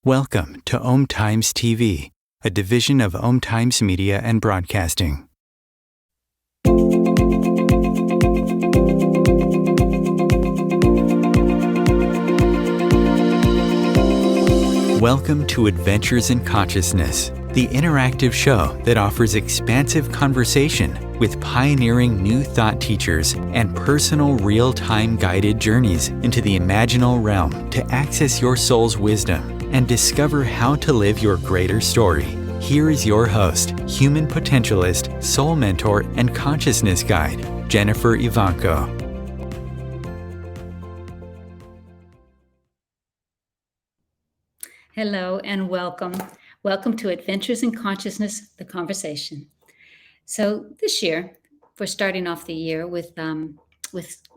Welcome to Om Times TV, a division of Om Times Media and Broadcasting. Welcome to Adventures in Consciousness, the interactive show that offers expansive conversation with pioneering new thought teachers and personal real-time guided journeys into the imaginal realm to access your soul's wisdom and discover how to live your greater story. Here is your host, human potentialist, soul mentor, and consciousness guide, Jennifer Ivanko. Hello and welcome. Welcome to Adventures in Consciousness, the conversation. So this year, we're starting off the year with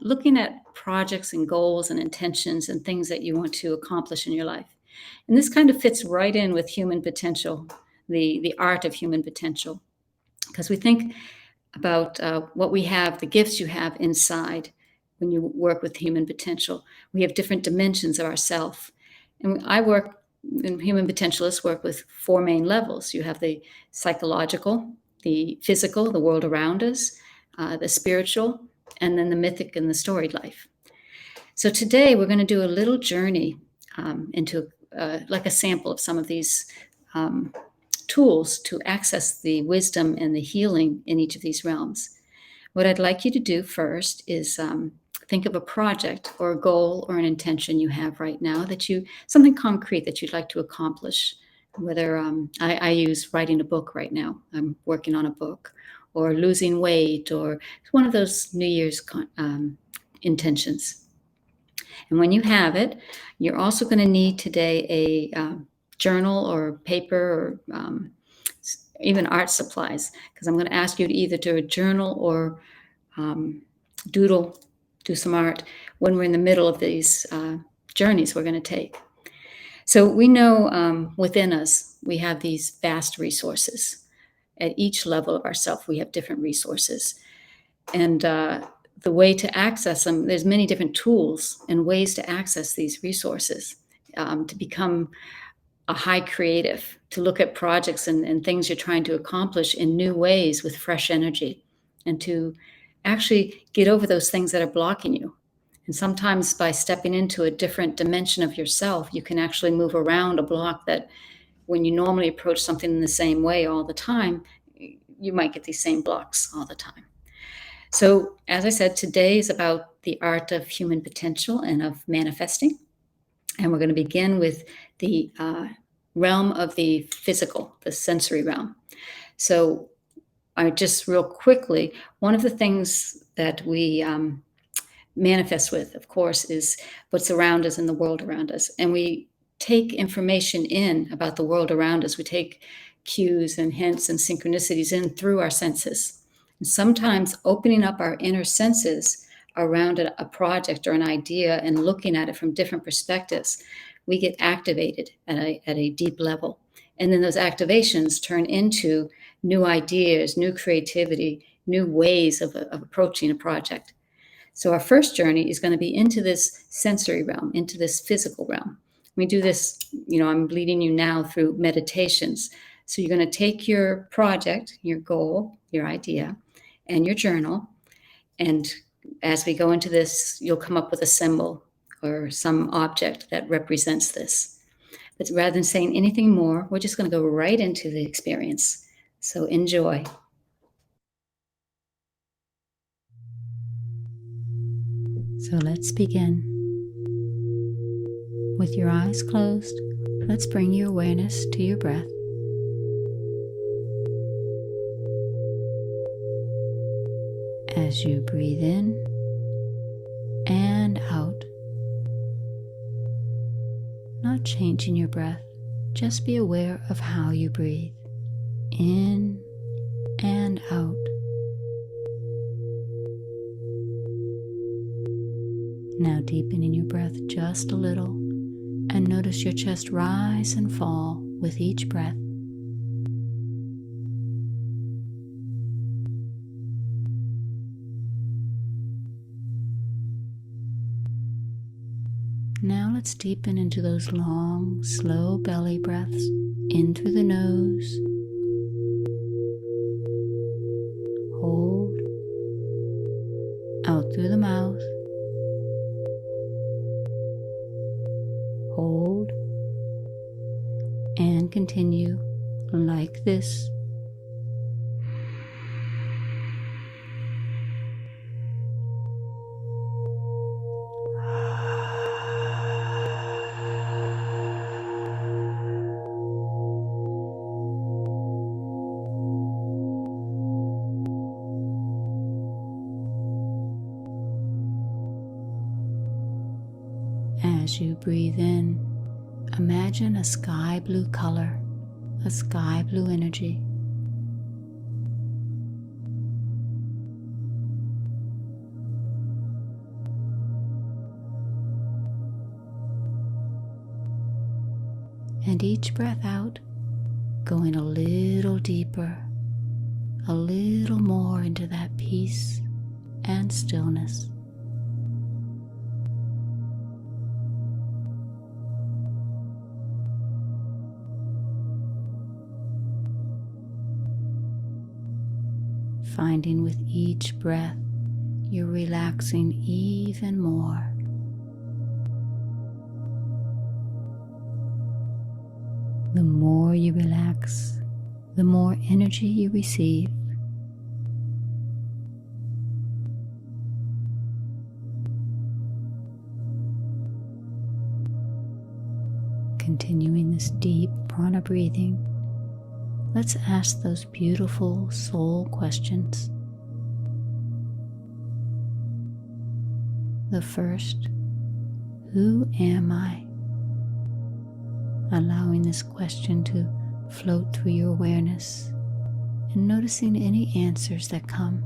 looking at projects and goals and intentions and things that you want to accomplish in your life. And this kind of fits right in with human potential, the art of human potential, because we think about what we have, the gifts you have inside when you work with human potential. We have different dimensions of ourself. And human potentialists work with four main levels. You have the psychological, the physical, the world around us, the spiritual, and then the mythic and the storied life. So today we're going to do a little journey into like a sample of some of these tools to access the wisdom and the healing in each of these realms. What I'd like you to do first is think of a project or a goal or an intention you have right now something concrete that you'd like to accomplish. Whether I use writing a book right now. I'm working on a book, or losing weight, or one of those New Year's intentions. And when you have it, you're also going to need today a journal or paper or even art supplies, because I'm going to ask you to either do a journal or do some art when we're in the middle of these journeys we're going to take. So we know within us, we have these vast resources. At each level of ourself, we have different resources. And the way to access them, there's many different tools and ways to access these resources, to become a high creative, to look at projects and things you're trying to accomplish in new ways with fresh energy, and to actually get over those things that are blocking you. And sometimes by stepping into a different dimension of yourself, you can actually move around a block that when you normally approach something in the same way all the time, you might get these same blocks all the time. So, as I said, today is about the art of human potential and of manifesting. And we're going to begin with the realm of the physical, the sensory realm. So I just real quickly, one of the things that we manifest with, of course, is what's around us and the world around us. And we take information in about the world around us. We take cues and hints and synchronicities in through our senses. And sometimes opening up our inner senses around a project or an idea and looking at it from different perspectives, we get activated at a deep level. And then those activations turn into new ideas, new creativity, new ways of approaching a project. So our first journey is going to be into this sensory realm, into this physical realm. We do this, I'm leading you now through meditations. So you're going to take your project, your goal, your idea, and your journal. And as we go into this, you'll come up with a symbol or some object that represents this. But rather than saying anything more, we're just going to go right into the experience. So enjoy. So let's begin. With your eyes closed, let's bring your awareness to your breath. As you breathe in and out, not changing your breath, just be aware of how you breathe, in and out. Now deepening your breath just a little, and notice your chest rise and fall with each breath. Now let's let's deepen into those long, slow belly breaths in through the nose. Hold. Out through the mouth. Hold. And continue like this. As you breathe in, imagine a sky blue color, a sky blue energy. And each breath out, going a little deeper, a little more into that peace and stillness. Finding with each breath, you're relaxing even more. The more you relax, the more energy you receive. Continuing this deep prana breathing, let's ask those beautiful soul questions. The first, who am I? Allowing this question to float through your awareness and noticing any answers that come.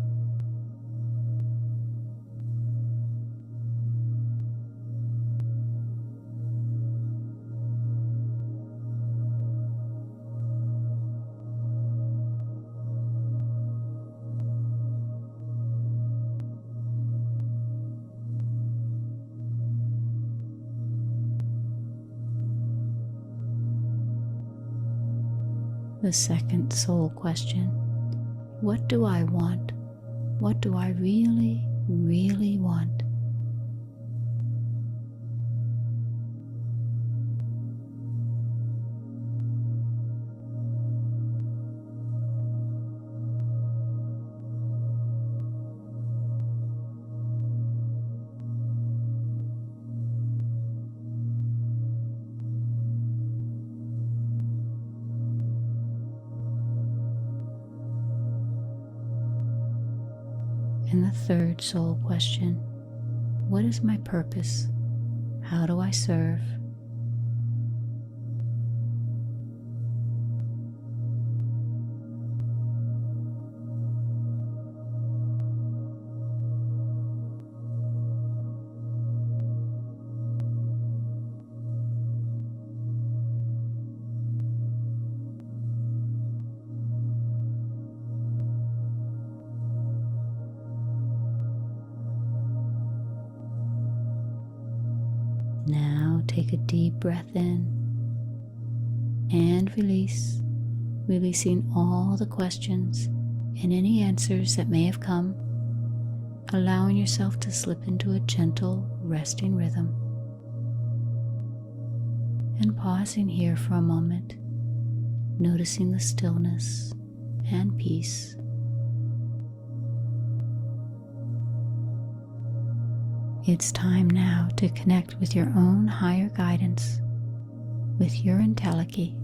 The second soul question, what do I want? What do I really, really want? And the third soul question, what is my purpose? How do I serve? Now take a deep breath in and release, releasing all the questions and any answers that may have come, allowing yourself to slip into a gentle, resting rhythm. And pausing here for a moment, noticing the stillness and peace. It's time now to connect with your own higher guidance, with your entelechy.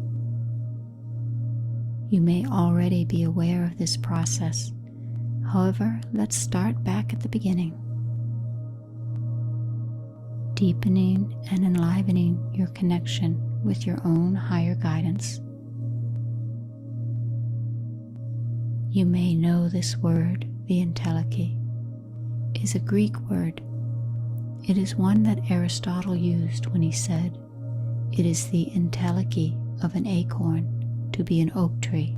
You may already be aware of this process. However, let's start back at the beginning. Deepening and enlivening your connection with your own higher guidance. You may know this word, the entelechy, is a Greek word. It is one that Aristotle used when he said, "It is the entelechy of an acorn to be an oak tree."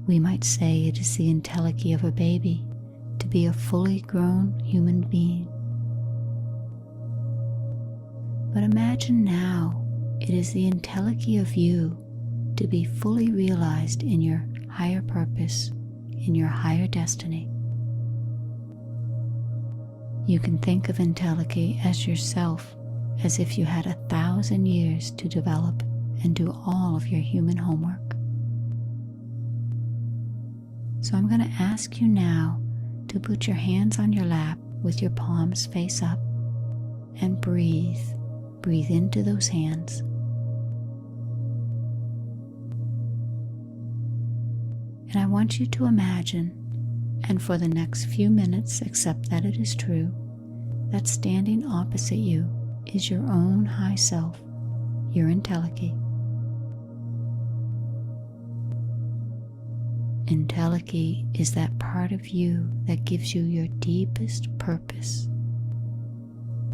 We might say it is the entelechy of a baby to be a fully grown human being But imagine now it is the entelechy of you to be fully realized in your higher purpose, in your higher destiny. You can think of entelechy as yourself, as if you had 1,000 years to develop and do all of your human homework. So I'm going to ask you now to put your hands on your lap with your palms face up and breathe. Breathe into those hands. And I want you to imagine, and for the next few minutes accept that it is true, that standing opposite you is your own high self, your entelechy. Entelechy is that part of you that gives you your deepest purpose,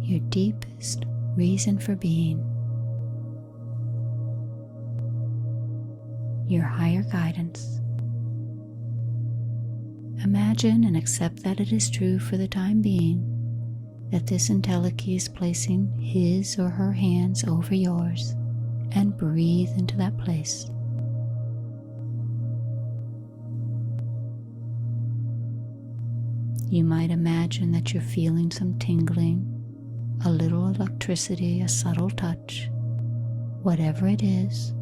your deepest reason for being, your higher guidance. Imagine and accept that it is true for the time being, that this entelechy is placing his or her hands over yours, and breathe into that place. You might imagine that you're feeling some tingling, a little electricity, a subtle touch. Whatever it is,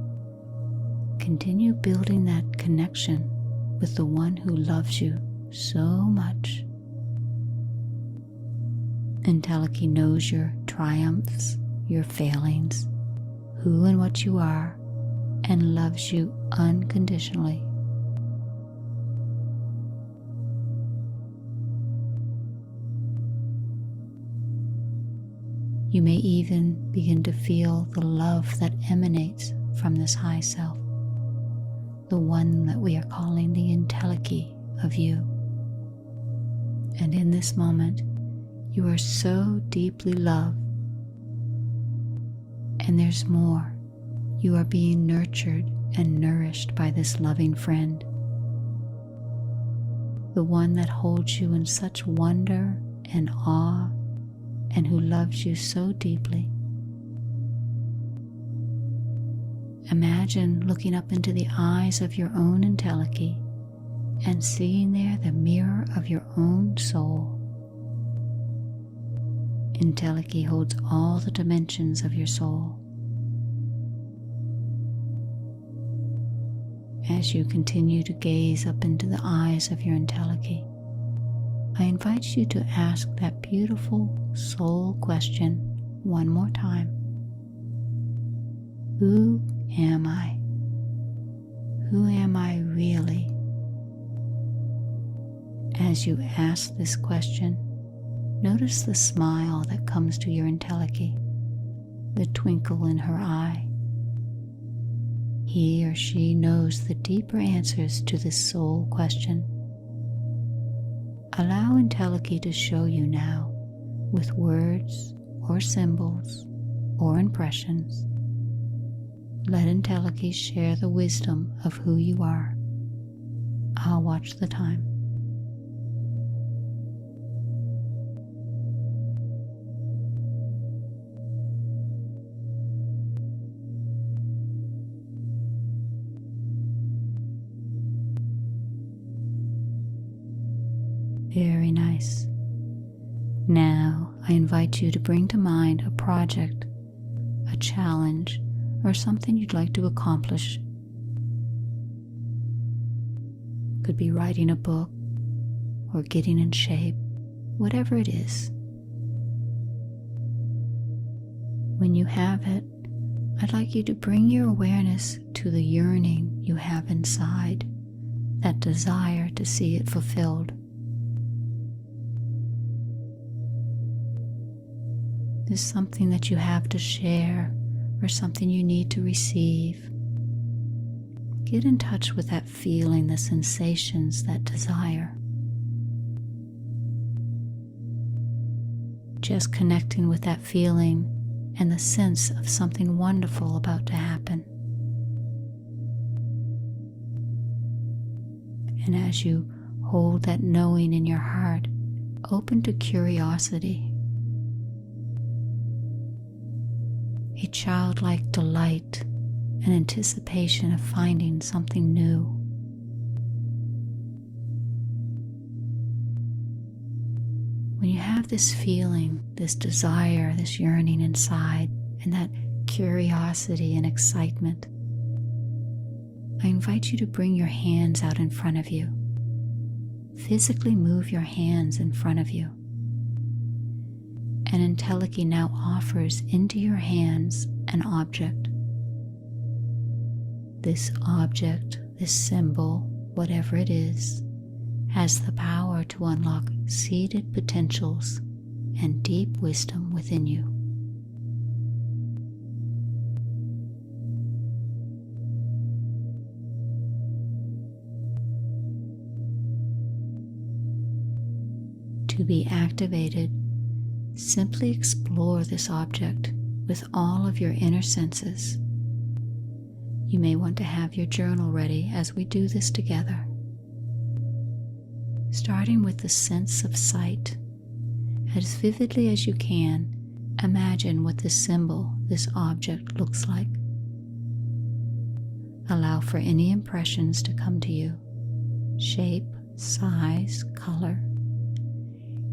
continue building that connection with the one who loves you so much. Entelechy knows your triumphs, your failings, who and what you are, and loves you unconditionally. You may even begin to feel the love that emanates from this high self, the one that we are calling the entelechy of you. And in this moment, you are so deeply loved. And there's more. You are being nurtured and nourished by this loving friend, the one that holds you in such wonder and awe, and who loves you so deeply. Imagine looking up into the eyes of your own entelechy and seeing there the mirror of your own soul. Entelechy holds all the dimensions of your soul. As you continue to gaze up into the eyes of your entelechy, I invite you to ask that beautiful soul question one more time. Who am I? Who am I really? As you ask this question, notice the smile that comes to your entelechy, the twinkle in her eye. He or she knows the deeper answers to this soul question. Allow entelechy to show you now, with words or symbols or impressions. Let entelechy share the wisdom of who you are. I'll watch the time. Very nice. Now I invite you to bring to mind a project, a challenge, or something you'd like to accomplish. Could be writing a book or getting in shape, whatever it is. When you have it, I'd like you to bring your awareness to the yearning you have inside, that desire to see it fulfilled. Is something that you have to share or something you need to receive. Get in touch with that feeling, the sensations, that desire. Just connecting with that feeling and the sense of something wonderful about to happen. And as you hold that knowing in your heart, open to curiosity. a childlike delight and anticipation of finding something new. When you have this feeling, this desire, this yearning inside, and that curiosity and excitement, I invite you to bring your hands out in front of you. Physically move your hands in front of you. And Entelechy now offers into your hands an object. This object, this symbol, whatever it is, has the power to unlock seated potentials and deep wisdom within you. To be activated, simply explore this object with all of your inner senses. You may want to have your journal ready as we do this together. Starting with the sense of sight, as vividly as you can, imagine what this symbol, this object, looks like. Allow for any impressions to come to you: shape, size, color.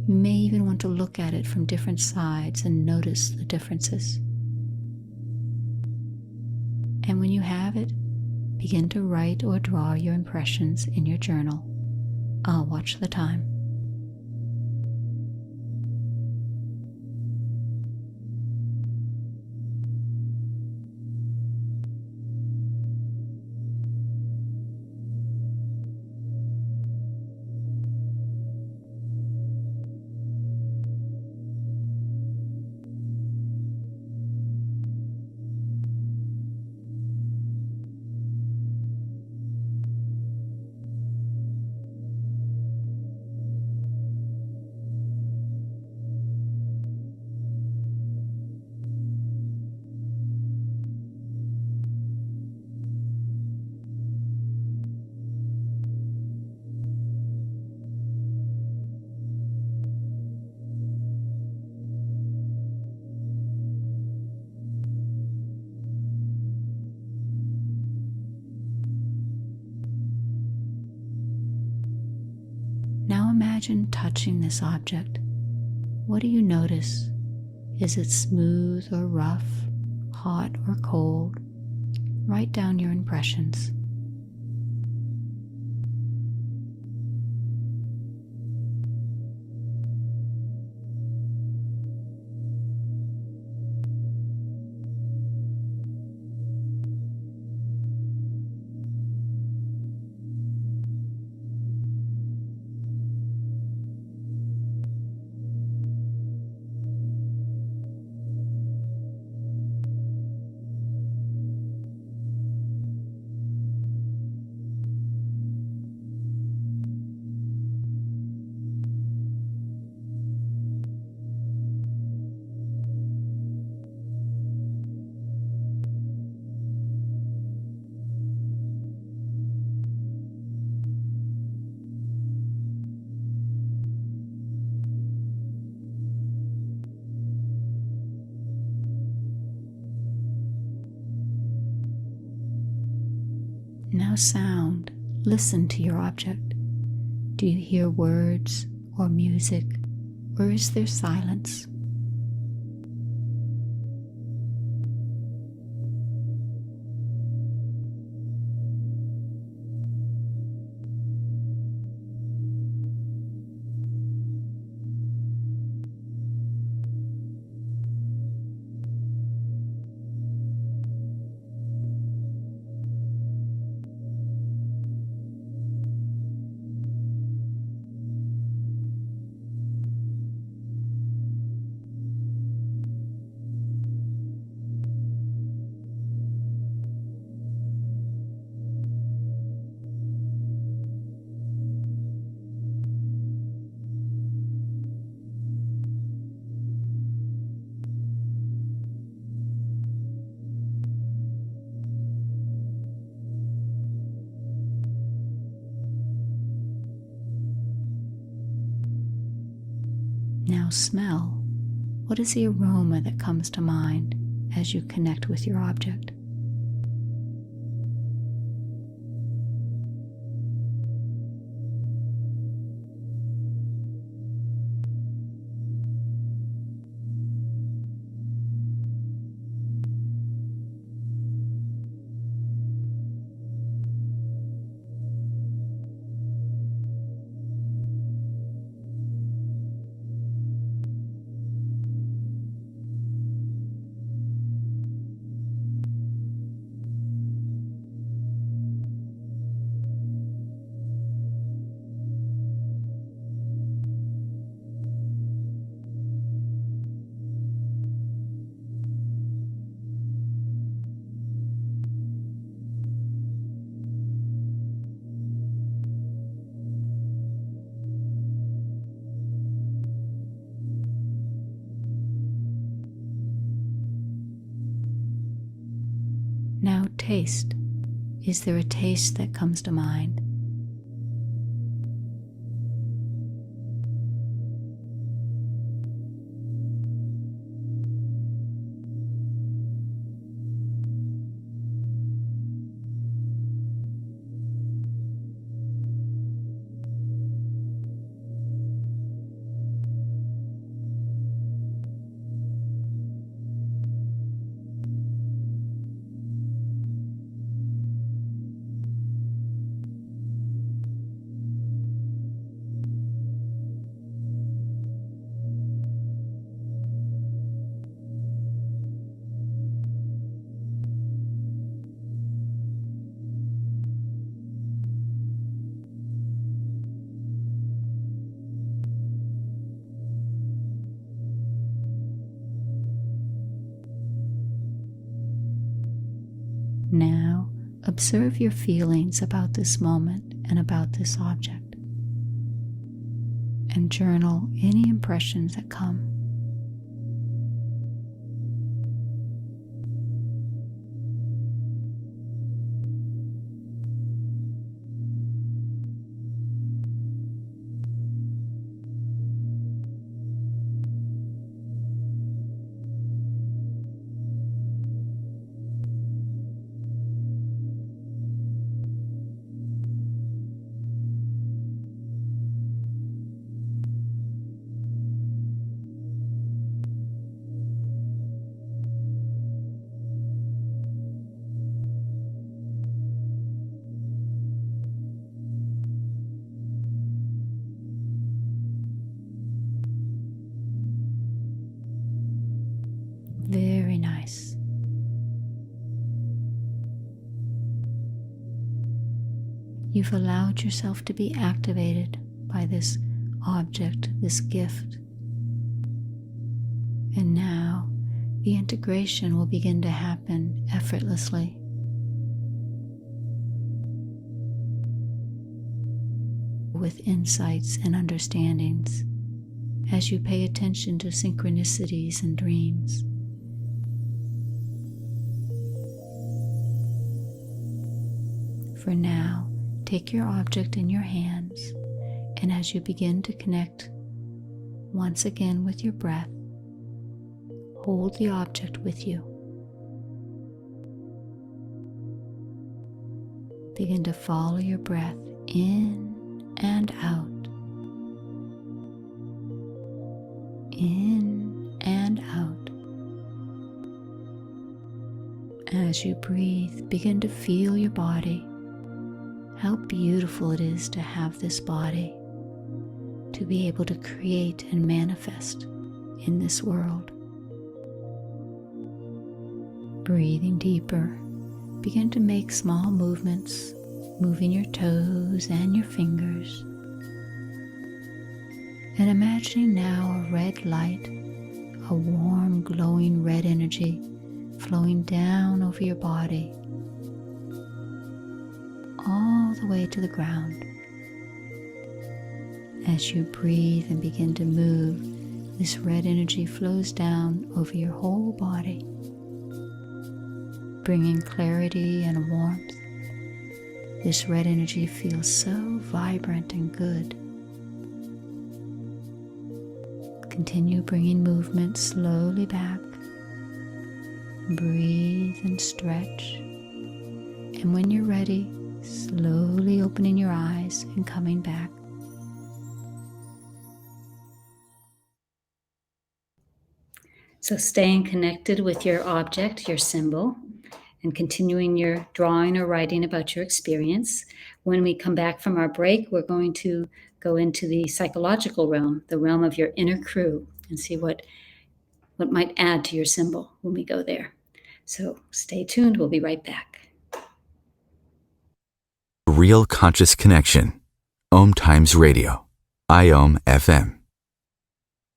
You may even want to look at it from different sides and notice the differences. And when you have it, begin to write or draw your impressions in your journal. I'll watch the time. Now imagine touching this object. What do you notice? Is it smooth or rough, hot or cold? Write down your impressions. Now sound. Listen to your object. Do you hear words or music, or is there silence? Now smell. What is the aroma that comes to mind as you connect with your object. Now taste. Is there a taste that comes to mind? Now, observe your feelings about this moment and about this object, and journal any impressions that come. Very nice. You've allowed yourself to be activated by this object, this gift. And now the integration will begin to happen effortlessly. With insights and understandings as you pay attention to synchronicities and dreams. For now, take your object in your hands, and as you begin to connect once again with your breath, hold the object with you. Begin to follow your breath in and out. In and out. As you breathe, begin to feel your body. How beautiful it is to have this body, to be able to create and manifest in this world. Breathing deeper, begin to make small movements, moving your toes and your fingers. And imagining now a red light, a warm, glowing red energy flowing down over your body, all the way to the ground. As you breathe and begin to move, this red energy flows down over your whole body, bringing clarity and warmth. This red energy feels so vibrant and good. Continue bringing movement slowly back, Breathe and stretch. And when you're ready, slowly opening your eyes and coming back. So staying connected with your object, your symbol, and continuing your drawing or writing about your experience. When we come back from our break, we're going to go into the psychological realm, the realm of your inner crew, and see what might add to your symbol when we go there. So stay tuned. We'll be right back. Real Conscious Connection. Om Times Radio. IOM FM.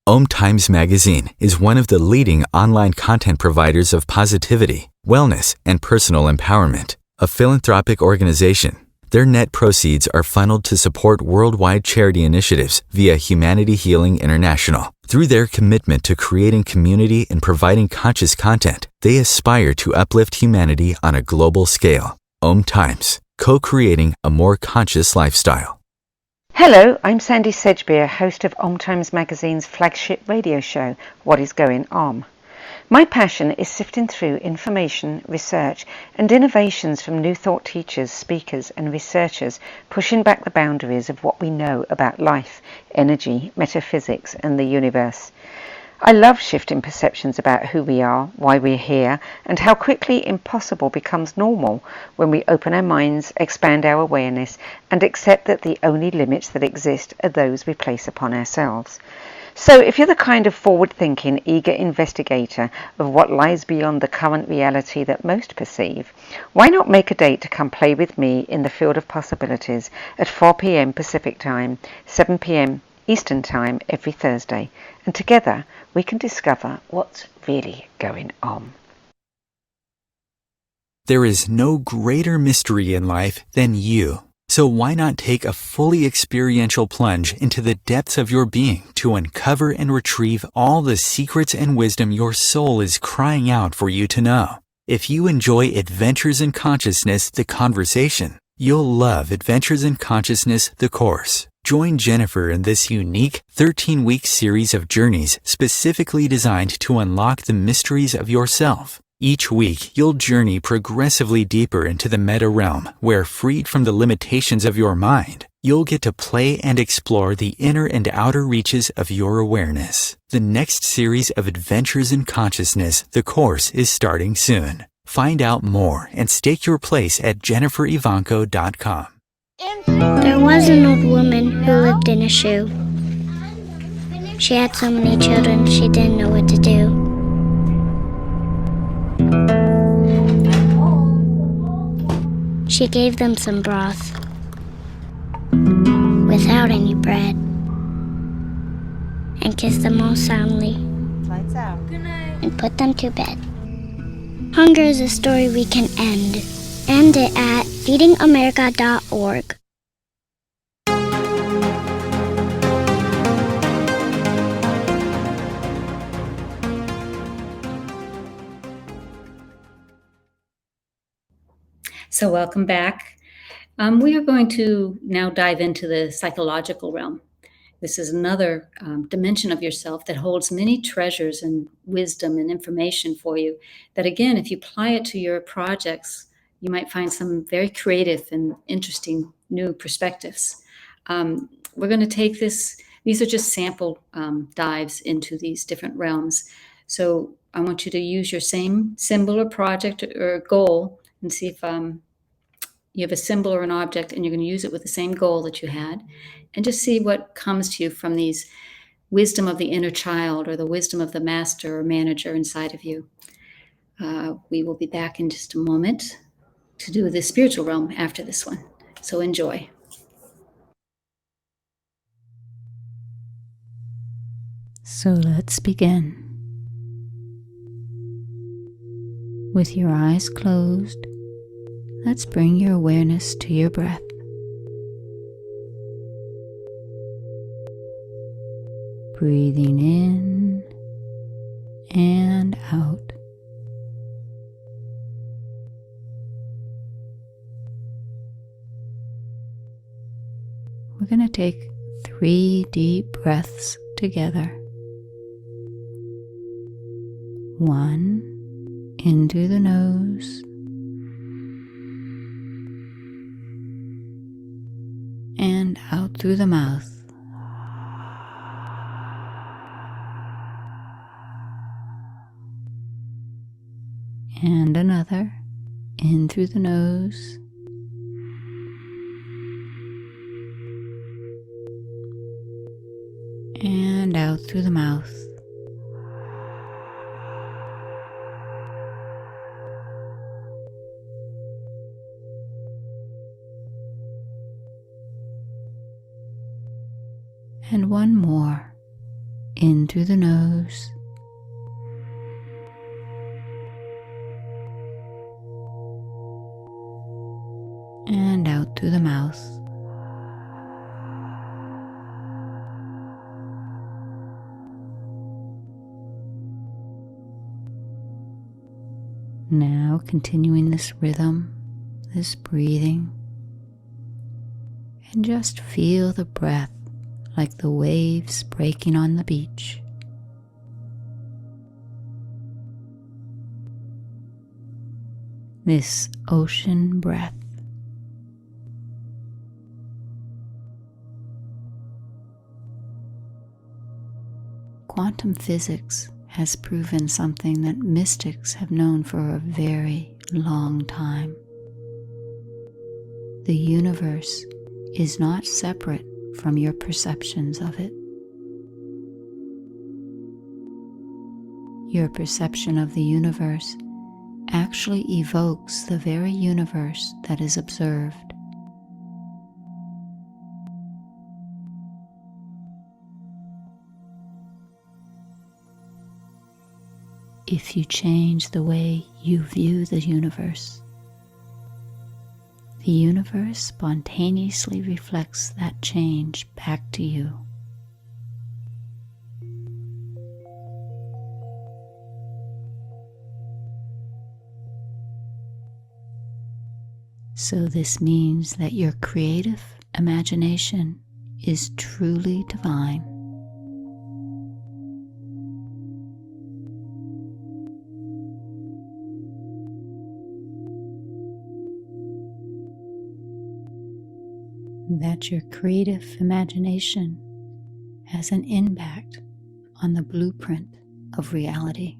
Om Times Magazine is one of the leading online content providers of positivity, wellness, and personal empowerment. A philanthropic organization, their net proceeds are funneled to support worldwide charity initiatives via Humanity Healing International. Through their commitment to creating community and providing conscious content, they aspire to uplift humanity on a global scale. Om Times, co-creating a more conscious lifestyle. Hello, I'm Sandy Sedgbeer, host of Om Times Magazine's flagship radio show, What is Going On? My passion is sifting through information, research, and innovations from new thought teachers, speakers, and researchers, pushing back the boundaries of what we know about life, energy, metaphysics, and the universe. I love shifting perceptions about who we are, why we're here, and how quickly impossible becomes normal when we open our minds, expand our awareness, and accept that the only limits that exist are those we place upon ourselves. So if you're the kind of forward-thinking, eager investigator of what lies beyond the current reality that most perceive, why not make a date to come play with me in the field of possibilities at 4 p.m. Pacific Time, 7 p.m. Eastern Time every Thursday, and together we can discover what's really going on. There is no greater mystery in life than you. So why not take a fully experiential plunge into the depths of your being to uncover and retrieve all the secrets and wisdom your soul is crying out for you to know? If you enjoy Adventures in Consciousness, the conversation, you'll love Adventures in Consciousness, the course. Join Jennifer in this unique 13-week series of journeys specifically designed to unlock the mysteries of yourself. Each week, you'll journey progressively deeper into the meta realm, where, freed from the limitations of your mind, you'll get to play and explore the inner and outer reaches of your awareness. The next series of Adventures in Consciousness, the course, is starting soon. Find out more and stake your place at jenniferivanco.com. There was an old woman who lived in a shoe. She had so many children she didn't know what to do. She gave them some broth without any bread and kissed them all soundly and put them to bed. Hunger is a story we can end. End it at feedingamerica.org. So welcome back. We are going to now dive into the psychological realm. This is another dimension of yourself that holds many treasures and wisdom and information for you that, again, if you apply it to your projects, you might find some very creative and interesting new perspectives. We're going to take this. These are just sample dives into these different realms. So I want you to use your same symbol or project or goal and see if you have a symbol or an object and you're going to use it with the same goal that you had, and just see what comes to you from these wisdom of the inner child or the wisdom of the master or manager inside of you. We will be back in just a moment to do the spiritual realm after this one. So enjoy. So let's begin. With your eyes closed, let's bring your awareness to your breath. Breathing in and out. We're going to take 3 deep breaths together. 1, in through the nose and out through the mouth. And another in through the nose and out through the mouth. And one more in through the nose and out through the mouth. Now continuing this rhythm, this breathing, and just feel the breath like the waves breaking on the beach. This ocean breath. Quantum physics has proven something that mystics have known for a very long time. The universe is not separate from your perceptions of it. Your perception of the universe actually evokes the very universe that is observed. If you change the way you view the universe spontaneously reflects that change back to you. So this means that your creative imagination is truly divine. That your creative imagination has an impact on the blueprint of reality.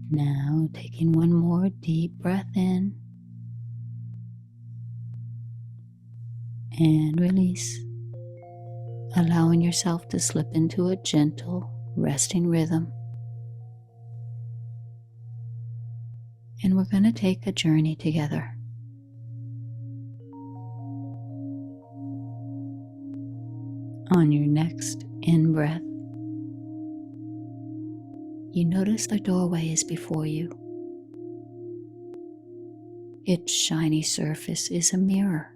Now taking one more deep breath in and release, allowing yourself to slip into a gentle, resting rhythm. And we're going to take a journey together. On your next in-breath, you notice the doorway is before you. Its shiny surface is a mirror.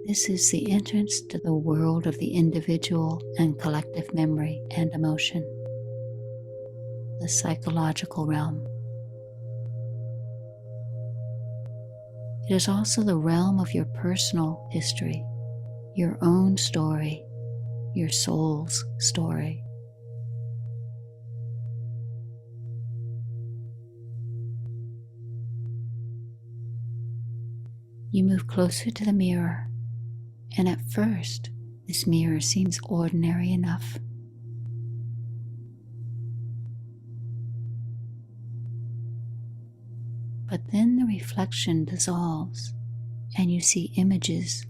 This is the entrance to the world of the individual and collective memory and emotion, the psychological realm. It is also the realm of your personal history, your own story, your soul's story. You move closer to the mirror, and at first, this mirror seems ordinary enough. But then the reflection dissolves, and you see images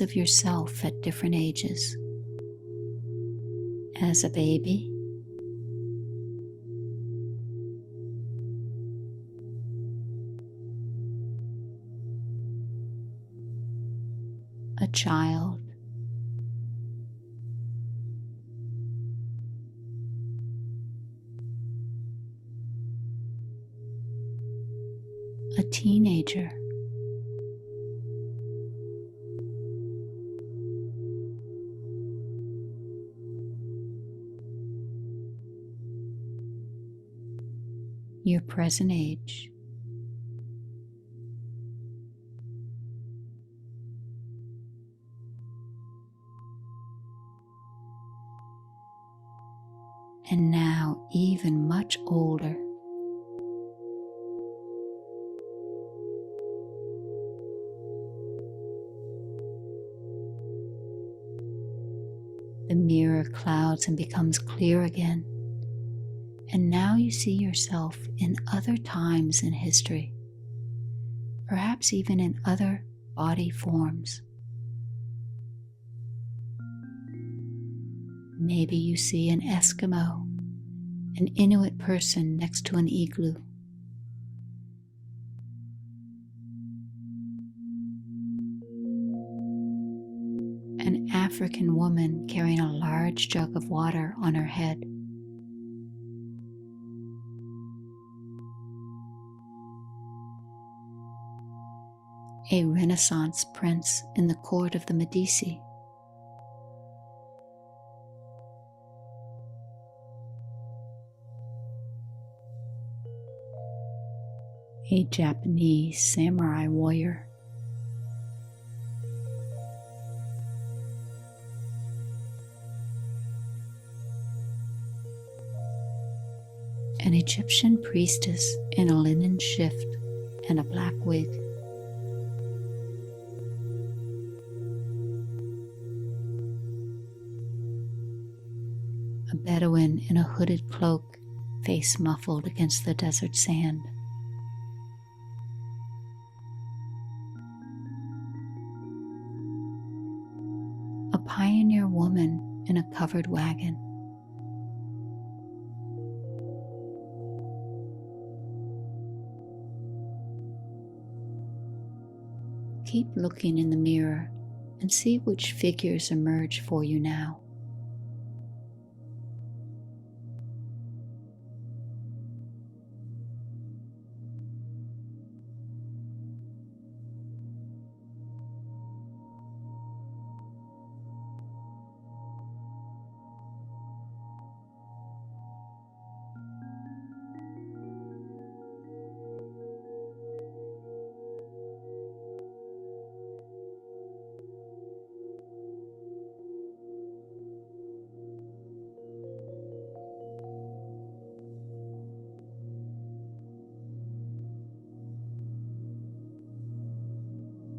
of yourself at different ages. As a baby, a child, a teenager, your present age. And now even much older. The mirror clouds and becomes clear again. And now you see yourself in other times in history, perhaps even in other body forms. Maybe you see an Eskimo, an Inuit person next to an igloo. An African woman carrying a large jug of water on her head. A Renaissance prince in the court of the Medici. A Japanese samurai warrior. An Egyptian priestess in a linen shift and a black wig. A Bedouin in a hooded cloak, face muffled against the desert sand. A pioneer woman in a covered wagon. Keep looking in the mirror and see which figures emerge for you now.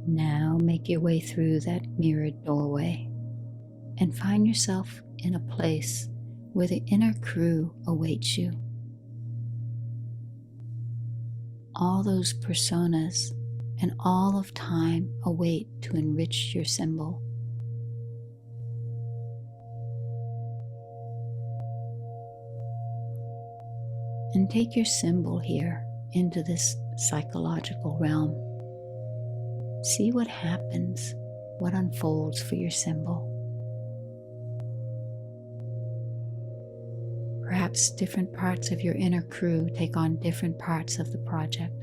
Now make your way through that mirrored doorway and find yourself in a place where the inner crew awaits you. All those personas and all of time await to enrich your symbol. And take your symbol here into this psychological realm. See what happens, what unfolds for your symbol. Perhaps different parts of your inner crew take on different parts of the project.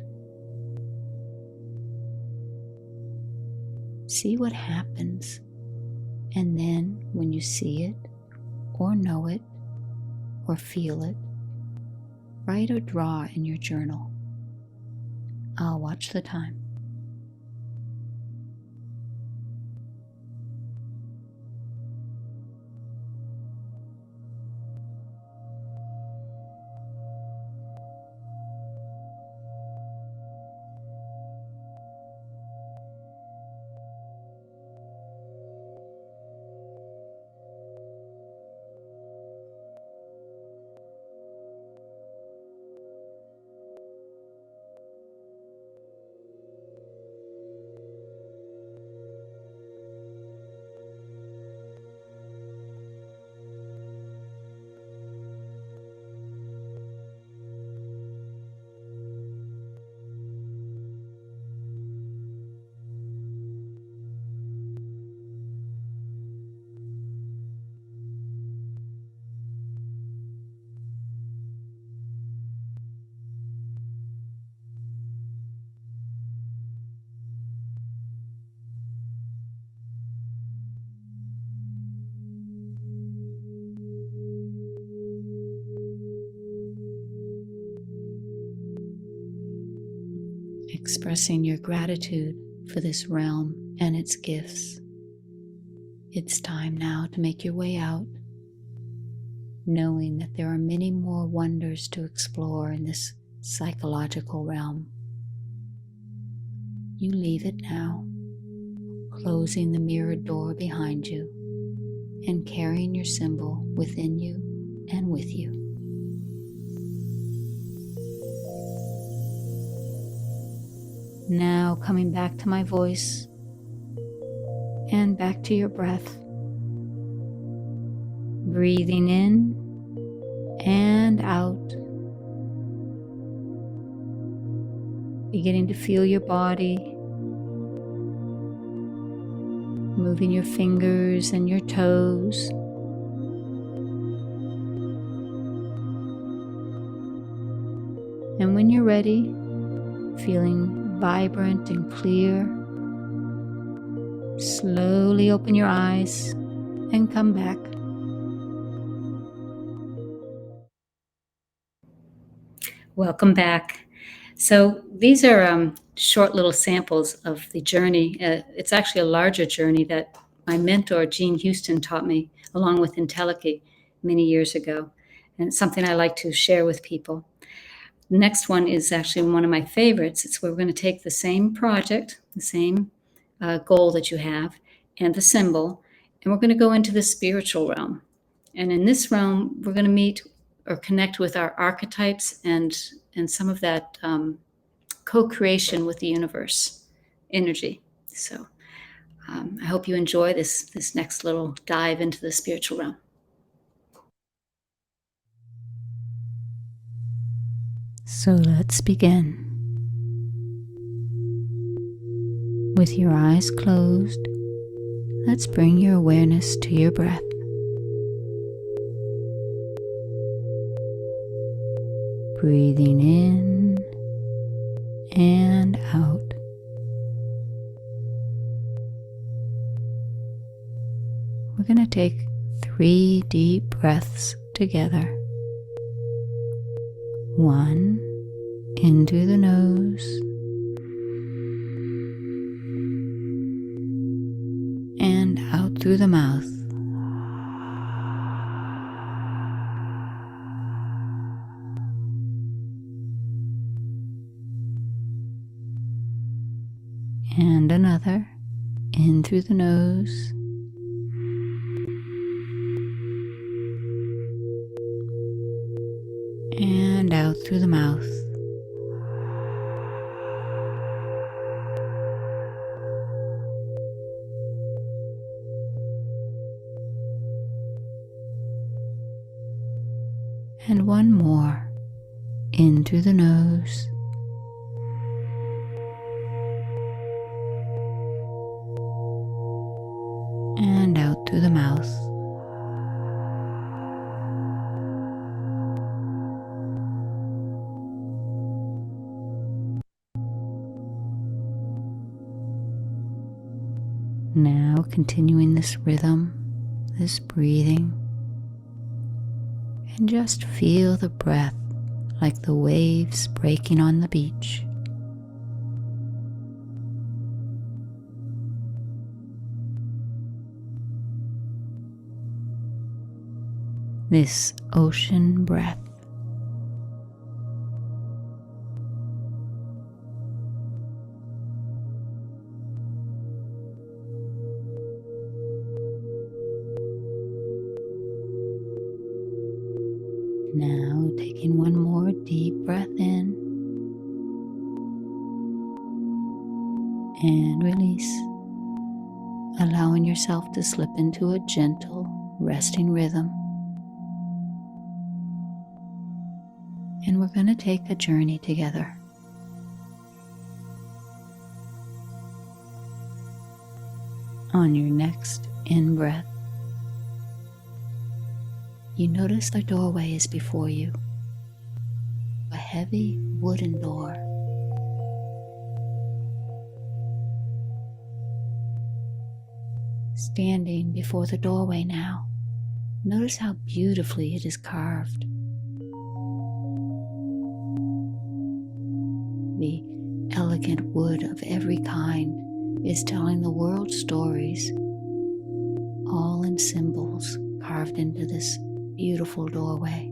See what happens, and then when you see it, or know it, or feel it, write or draw in your journal. I'll watch the time. expressing your gratitude for this realm and its gifts. It's time now to make your way out, knowing that there are many more wonders to explore in this psychological realm. You leave it now, closing the mirrored door behind you and carrying your symbol within you and with you. Now coming back to my voice and back to your breath. Breathing in and out. Beginning to feel your body, moving your fingers and your toes. And when you're ready, feeling vibrant and clear, slowly open your eyes and come back. Welcome back. So these are short little samples of the journey. It's actually a larger journey that my mentor, Jean Houston, taught me along with Entelechy many years ago. And it's something I like to share with people. The next one is actually one of my favorites. It's where we're going to take the same project, the same goal that you have, and the symbol, and we're going to go into the spiritual realm. And in this realm, we're going to meet or connect with our archetypes and some of that co-creation with the universe energy. So I hope you enjoy this next little dive into the spiritual realm. So let's begin. With your eyes closed, let's bring your awareness to your breath. Breathing in and out. We're going to take 3 deep breaths together. 1 in through the nose and out through the mouth. And another in through the nose and out through the mouth. And one more in through the nose and out through the mouth. Now continuing this rhythm, this breathing, and just feel the breath like the waves breaking on the beach. This ocean breath. Now taking one more deep breath in and release, allowing yourself to slip into a gentle, resting rhythm. And we're going to take a journey together. On your next in-breath, you notice the doorway is before you, a heavy wooden door. Standing before the doorway now, notice how beautifully it is carved. The elegant wood of every kind is telling the world stories, all in symbols carved into this beautiful doorway.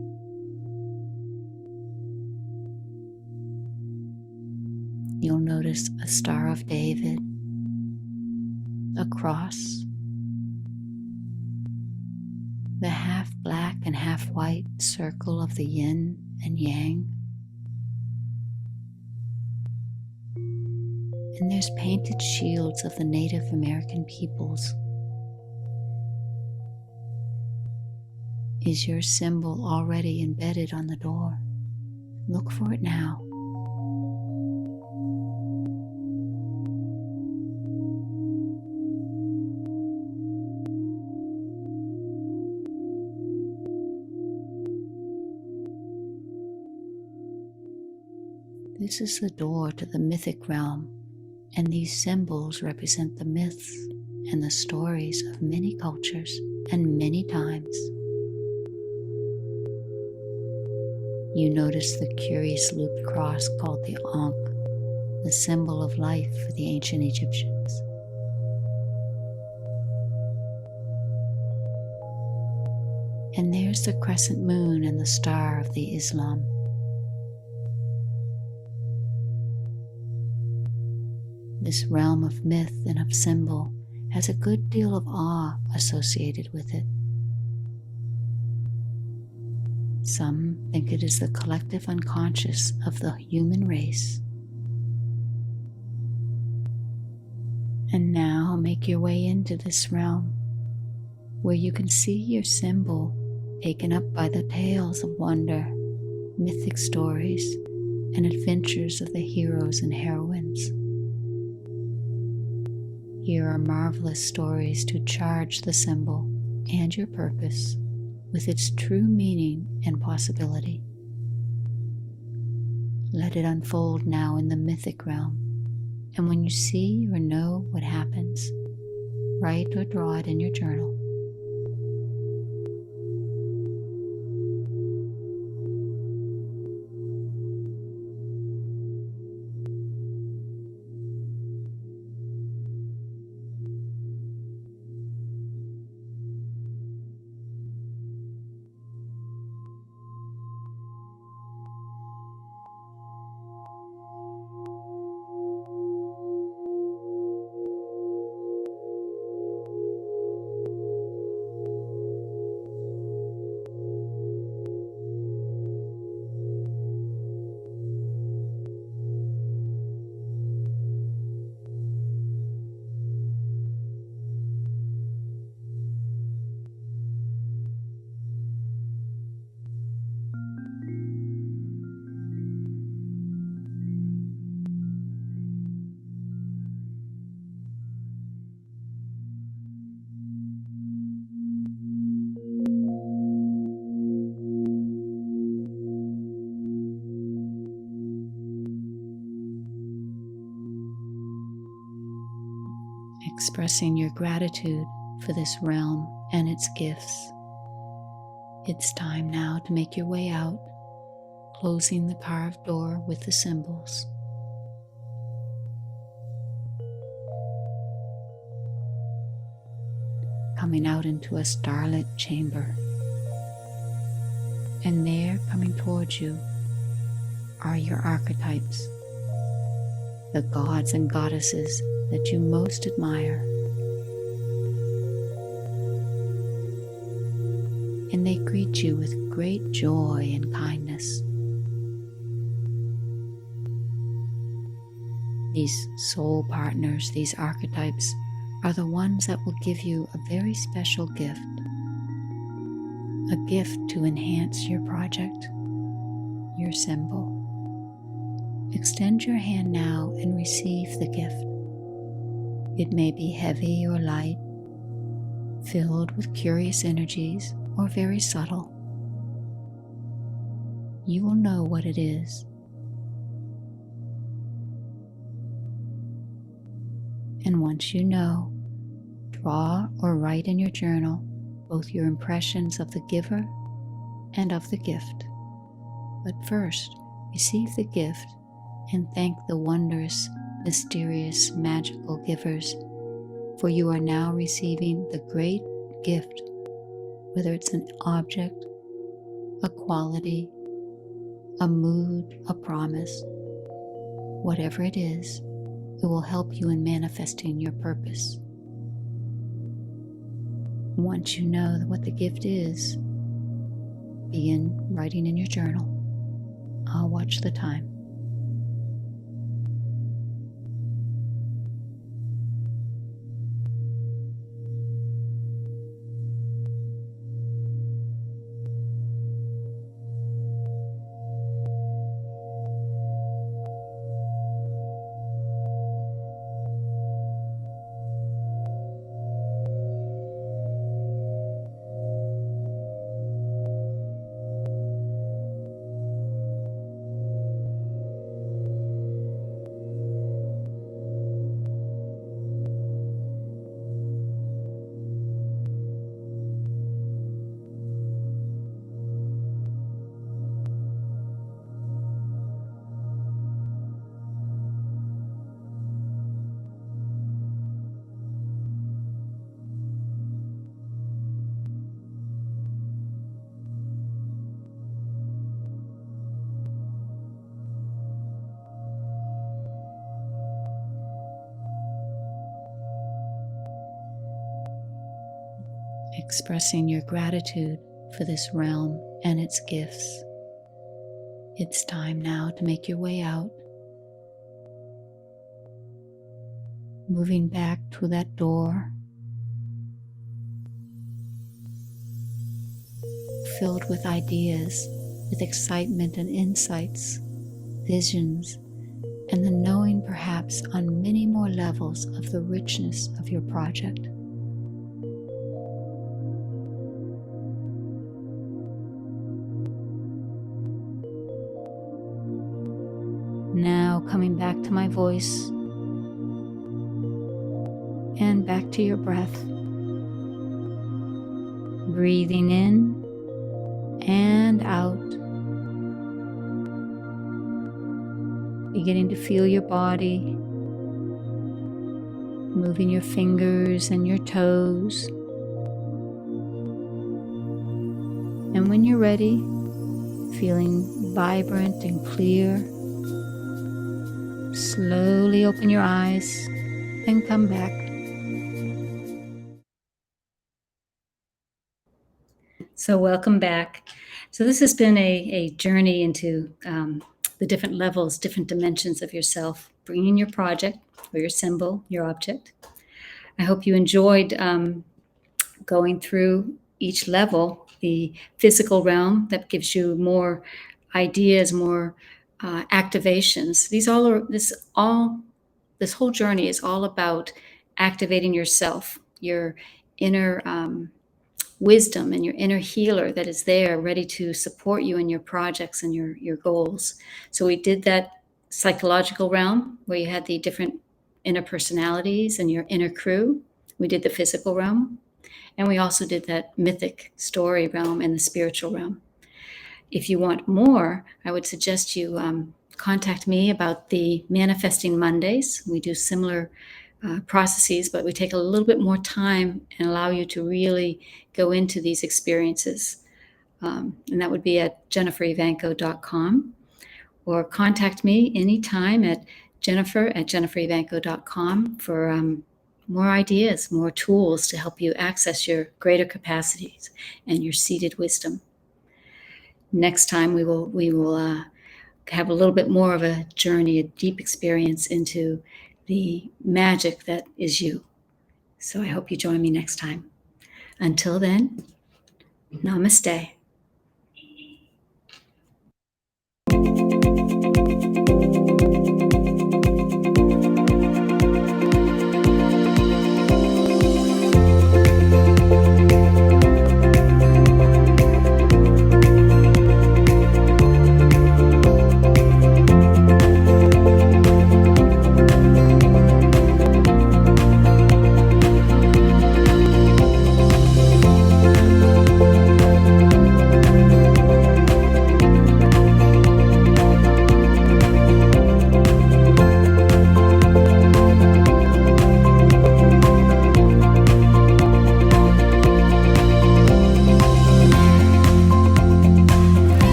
You'll notice a Star of David, a cross, the half black and half white circle of the yin and yang, and there's painted shields of the Native American peoples. Is your symbol already embedded on the door? Look for it now. This is the door to the mythic realm, and these symbols represent the myths and the stories of many cultures and many times. You notice the curious looped cross called the Ankh, the symbol of life for the ancient Egyptians. And there's the crescent moon and the star of the Islam. This realm of myth and of symbol has a good deal of awe associated with it. Some think it is the collective unconscious of the human race. And now make your way into this realm where you can see your symbol taken up by the tales of wonder, mythic stories, and adventures of the heroes and heroines. Here are marvelous stories to charge the symbol and your purpose with its true meaning and possibility. Let it unfold now in the mythic realm, and when you see or know what happens, write or draw it in your journal. Expressing your gratitude for this realm and its gifts. It's time now to make your way out, closing the carved door with the symbols. Coming out into a starlit chamber. And there, coming towards you, are your archetypes, the gods and goddesses that you most admire. And they greet you with great joy and kindness. These soul partners, these archetypes, are the ones that will give you a very special gift. A gift to enhance your project, your symbol. Extend your hand now and receive the gift. It may be heavy or light, filled with curious energies, or very subtle. You will know what it is. And once you know, draw or write in your journal both your impressions of the giver and of the gift. But first, receive the gift and thank the wondrous, mysterious, magical givers, for you are now receiving the great gift, whether it's an object, a quality, a mood, a promise, whatever it is, it will help you in manifesting your purpose. Once you know what the gift is, begin writing in your journal. I'll watch the time. Expressing your gratitude for this realm and its gifts. It's time now to make your way out, moving back to that door, filled with ideas, with excitement and insights, visions, and the knowing perhaps on many more levels of the richness of your project. Now coming back to my voice and back to your breath. Breathing in and out. Beginning to feel your body, moving your fingers and your toes. And when you're ready, feeling vibrant and clear, slowly open your eyes and come back. So welcome back. So this has been a journey into the different levels, different dimensions of yourself, bringing your project or your symbol, your object. I hope you enjoyed going through each level, the physical realm that gives you more ideas, more activations. This whole journey is all about activating yourself, your inner wisdom and your inner healer that is there ready to support you in your projects and your goals. So we did that psychological realm where you had the different inner personalities and your inner crew. We did the physical realm, and we also did that mythic story realm and the spiritual realm. If you want more, I would suggest you contact me about the Manifesting Mondays. We do similar processes, but we take a little bit more time and allow you to really go into these experiences. And that would be at jenniferivanco.com, or contact me anytime at jennifer@jenniferivanco.com for more ideas, more tools to help you access your greater capacities and your seated wisdom. Next time we will have a little bit more of a journey, a deep experience into the magic that is you. So I hope you join me next time. Until then, namaste.